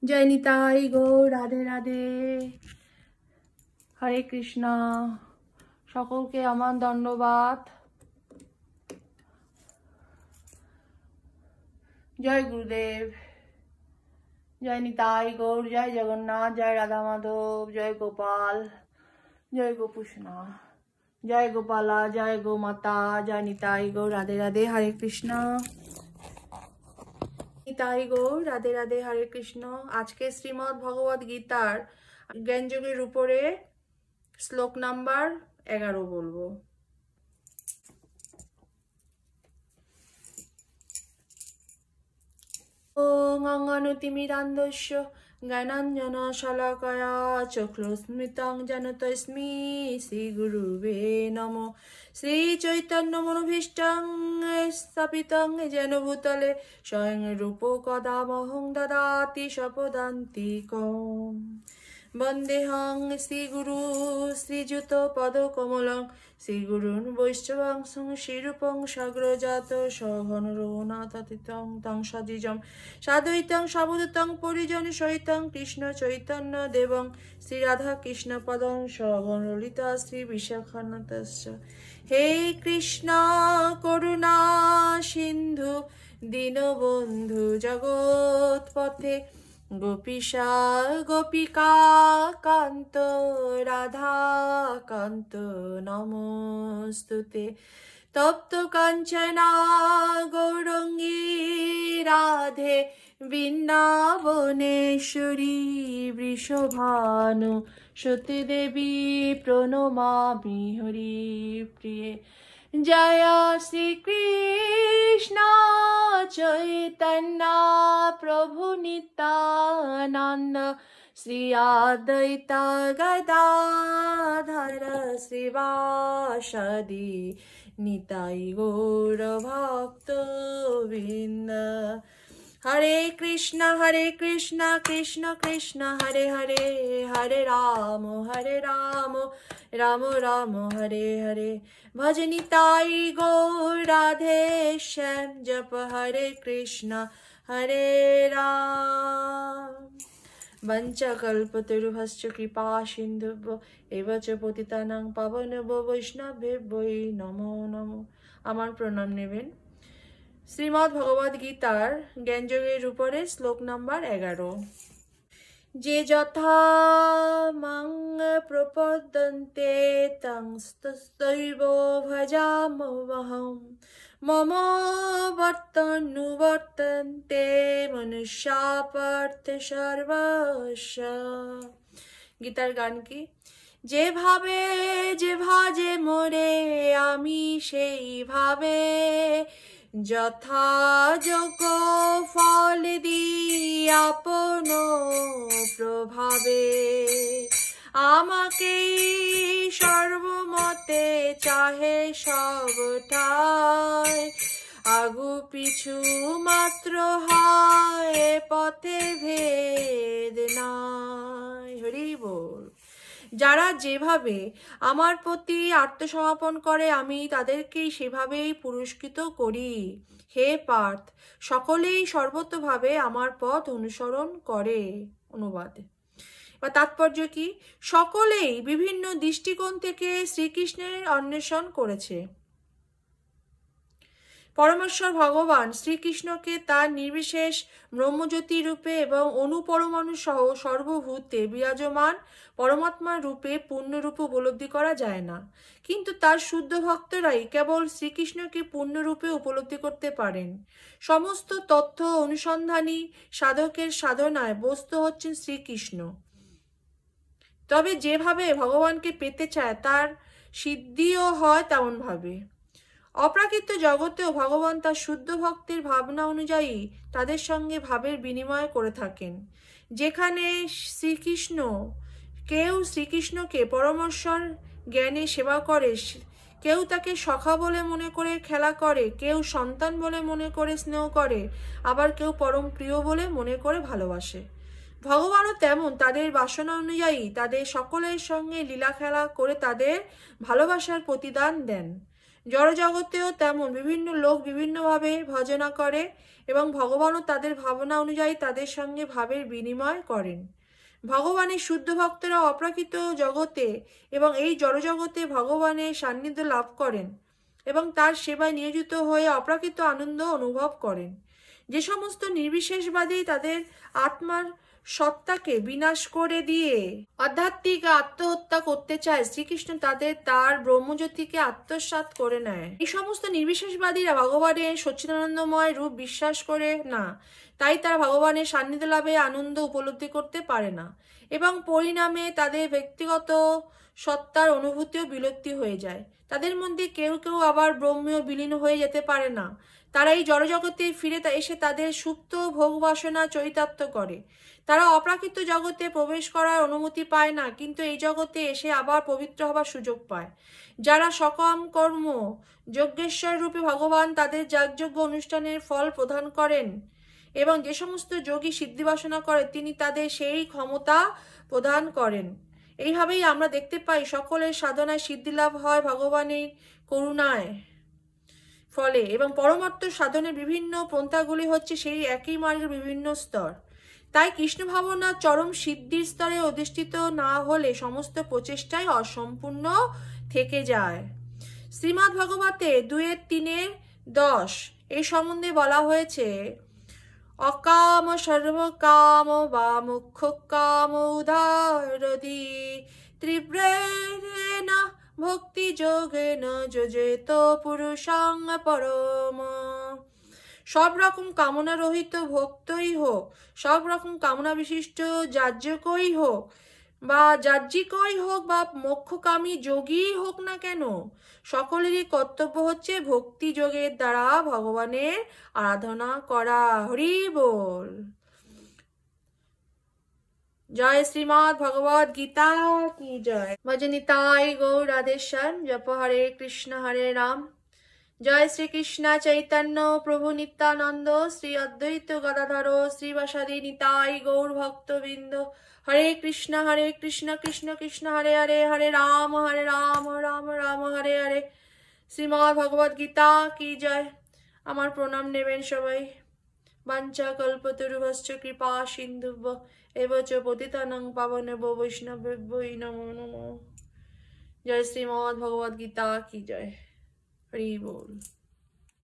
जय निताई गौर राधे राधे। हरे कृष्णा। সকলকে আমার ধন্যবাদ। জয় গুরুদেব। জয় নিতাই গৌর, জয় জগন্নাথ, জয় রাধা মাধব, জয় গোপাল, জয় গোপুষ্ণা, জয় গোপালা, জয় গোমাতা, জয় নিতাই গৌর রাধে রাধে। হরে কৃষ্ণ। নিতাই গৌর রাধে রাধে। হরে কৃষ্ণ। আজকে শ্রীমদ্ ভগবদ গীতার জ্ঞানযোগের উপরে শ্লোক নাম্বার 11 বলবো। ওং অঙ্গনুতিমিরান্ধস্য জ্ঞানাঞ্জনশলাকয়া চক্ষুস্মিলিतं যেন তস্मै শ্রীগুরুবে নমঃ। শ্রীচৈতন্যমনোভীষ্টং স্থাপিतं যেন ভূতলে স্বয়ং রূপ কদা মহং দদাতি স্বপদান্তিকম। বন্দেহং শ্রীগুরু শ্রীযুত পদকমলং শ্রীগুরুন বৈষ্ণবাংশং শ্রীরূপং সাগ্রজাত সঘন রঘুনাথাতীতং তং সজিজম সাদ্বৈতং সাবধূতং পরিজন সহিতং কৃষ্ণ চৈতন্য দেবং শ্রী রাধা কৃষ্ণ পদং সঘন ললিতা শ্রী বিশাখান্বিতস্য। হে কৃষ্ণ করুণা সিন্ধু দীনবন্ধু জগৎপথে গোপীশা গোপিকা কান্ত রাধা কান্ত নমস্তুতে। তপ্ত কাঞ্চনা গৌরঙ্গী রাধে বৃন্দাবনেশ্বরী বৃষভানু সতী দেবী প্রণমামি হরি প্রিয়ে। জয় শ্রী কৃষ্ণ চৈতন্য প্রভু নিত্যানন্দ শ্রী অদ্বৈত গদাধর শ্রীবাসাদি নিতাই গৌর ভক্তবৃন্দ। হরে কৃষ্ণ কৃষ্ণ কৃষ্ণ হরে হরে, হরে রাম রাম রাম হরে হরে। ভজ নিতাই গৌর রাধে শ্যাম জপ হরে কৃষ্ণ হরে রাম। বঞ্চকল্পতরুভশ্চ কৃপা সিন্ধুভ্য এব চ পতিতানাং পাবনেভ্যো বৈষ্ণবেভ্যো নমো নমো। আমার প্রণাম নেবেন। শ্রীমদ্ ভগবদ গীতার জ্ঞানযোগের উপরে শ্লোক নাম্বার 11। যে যথা মাং প্রপদ্যন্তে তং তথৈব ভজাম্যহং মম বর্তনুবর্তন্তে মনুষ্যা পার্থ সর্বস্ব। গীতার গান কি? যেভাবে যে ভাজে মোরে আমি সেইভাবে যথাযোগ্য ফল দিই আপন প্রভাবে। আমাকেই সর্বমতে চাহে সবটাই, আগু পিছু মাত্র হয় পথে ভেদ নাই। হরি বল। যারা যেভাবে আমার প্রতি আত্মসমর্পণ করে আমি তাদেরকেই সেভাবেই পুরস্কৃত করি। হে পার্থ, সকলেই সর্বতভাবে আমার পথ অনুসরণ করে। অনুবাদ বা তাৎপর্য কি? সকলেই বিভিন্ন দৃষ্টিকোণ থেকে শ্রীকৃষ্ণের অন্বেষণ করেছে। পরমেশ্বর ভগবান শ্রীকৃষ্ণকে তার নির্বিশেষ ব্রহ্মজ্যোতি রূপে এবং অনুপরমাণু সহ সর্বভূতে বিরাজমান পরমাত্মা রূপে পূর্ণরূপে উপলব্ধি করা যায় না, কিন্তু তার শুদ্ধ ভক্তরাই কেবল শ্রীকৃষ্ণকে পূর্ণরূপে উপলব্ধি করতে পারেন। সমস্ত তথ্য অনুসন্ধানী সাধকের সাধনায় বস্তু হচ্ছেন শ্রীকৃষ্ণ। তবে যেভাবে ভগবানকে পেতে চায় তার সিদ্ধিও হয় তেমনভাবে। অপ্রাকৃত জগতেও ভগবান তার শুদ্ধ ভক্তের ভাবনা অনুযায়ী তাদের সঙ্গে ভাবের বিনিময় করে থাকেন। যেখানে কেউ শ্রীকৃষ্ণকে পরমেশ্বর জ্ঞানে সেবা করে, কেউ তাকে সখা বলে মনে করে খেলা করে, কেউ সন্তান বলে মনে করে স্নেহ করে, আবার কেউ পরম প্রিয় বলে মনে করে ভালোবাসে। ভগবানও তেমন তাদের বাসনা অনুযায়ী তাদের সকলের সঙ্গে লীলা খেলা করে তাদের ভালোবাসার প্রতিদান দেন। জড়জগতেও তেমন বিভিন্ন লোক বিভিন্নভাবে ভজনা করে এবং ভগবানও তাদের ভাবনা অনুযায়ী তাদের সঙ্গে ভাবের বিনিময় করেন। ভগবানের শুদ্ধ ভক্তরা অপ্রাকৃত জগতে এবং এই জড়জগতে ভগবানের সান্নিধ্য লাভ করেন এবং তার সেবায় নিয়োজিত হয়ে অপ্রাকৃত আনন্দ অনুভব করেন। যে সমস্ত নির্বিশেষবাদী তাদের আত্মার সত্তাকে বিনাশ করে দিয়ে আধ্যাত্মিক আত্মহত্যা করতে চায়, শ্রীকৃষ্ণ তার ব্রহ্মজ্যোতিকে আত্মসাৎ করে নেয়। এই সমস্ত নির্বিশেষবাদীরা ভগবানের সচ্চিদানন্দময় রূপ বিশ্বাস করে না, তাই তারা ভগবানের সান্নিধ্য লাভে আনন্দ উপলব্ধি করতে পারে না এবং পরিণামে তাদের ব্যক্তিগত সত্তার অনুভূতিও বিলুপ্তি হয়ে যায়। তাদের মধ্যে কেউ কেউ আবার ব্রহ্মেও বিলীন হয়ে যেতে পারে না। তারা এই জড়জগতে ফিরে এসে তাদের সুপ্ত ভোগ বাসনা চরিতার্থ করে। তারা অপ্রাকৃত জগতে প্রবেশ করার অনুমতি পায় না, কিন্তু এই জগতে এসে আবার পবিত্র হবার সুযোগ পায়। যারা সকাম কর্ম যজ্ঞেশ্বর রূপে ভগবান তাদের যাগযজ্ঞ অনুষ্ঠানের ফল প্রদান করেন এবং যে সমস্ত যোগী সিদ্ধি বাসনা করে তিনি তাদের সেই ক্ষমতা প্রদান করেন। এইভাবেই আমরা দেখতে পাই সকলের সাধনায় সিদ্ধিলাভ হয় ভগবানের করুণায় ফলে, এবং পরমার্থ সাধনের বিভিন্ন পন্থাগুলি হচ্ছে সেই একই মার্গের বিভিন্ন স্তর। তাই কৃষ্ণ ভাবনা চরম সিদ্ধির স্তরে অধিষ্ঠিত না হলে সমস্ত প্রচেষ্টাই অসম্পূর্ণ থেকে যায়। শ্রীমদ্ ভাগবতে 2:3-10 এই সম্বন্ধে বলা হয়েছে, অকাম সর্বকাম বা মুখ্য কাম উদারদি ত্রিব্রেণ ভক্তি যোগেন যজেত পুরুষাং পরম। সব রকম কামনা রহিত ভক্তই হোক, সব রকম কামনা বিশিষ্ট যাজ্ঞিকই হোক বা মোক্ষকামী যোগী হোক না কেন, সকলেরই কর্তব্য হচ্ছে ভক্তি যোগের দ্বারা ভগবানের আরাধনা করা। হরি বল। জয় শ্রীমদ্ ভগবদ গীতা কি জয়। ভজ নিতাই গৌর রাধেশ্যাম। জপ হরে কৃষ্ণ হরে রাম। জয় শ্রীকৃষ্ণ চৈতন্য প্রভু নিত্যানন্দ শ্রী অদ্বৈত গদাধর শ্রীবাসাদি নিতাই গৌর ভক্তবৃন্দ। হরে কৃষ্ণ কৃষ্ণ কৃষ্ণ হরে হরে, হরে রাম রাম রাম হরে হরে। শ্রীমদ্ ভগবদ গীতা কি জয়। আমার প্রণাম নেবেন সবাই। বাঞ্ছা কল্পতরুভশ্চ কৃপা সিন্ধুভ্য এব চ পতিতানাং পাবনেভ্যো বৈষ্ণবেভ্যো নমো নমঃ। জয় শ্রীমদ্ ভগবদ গীতা কি জয়। হরি বল।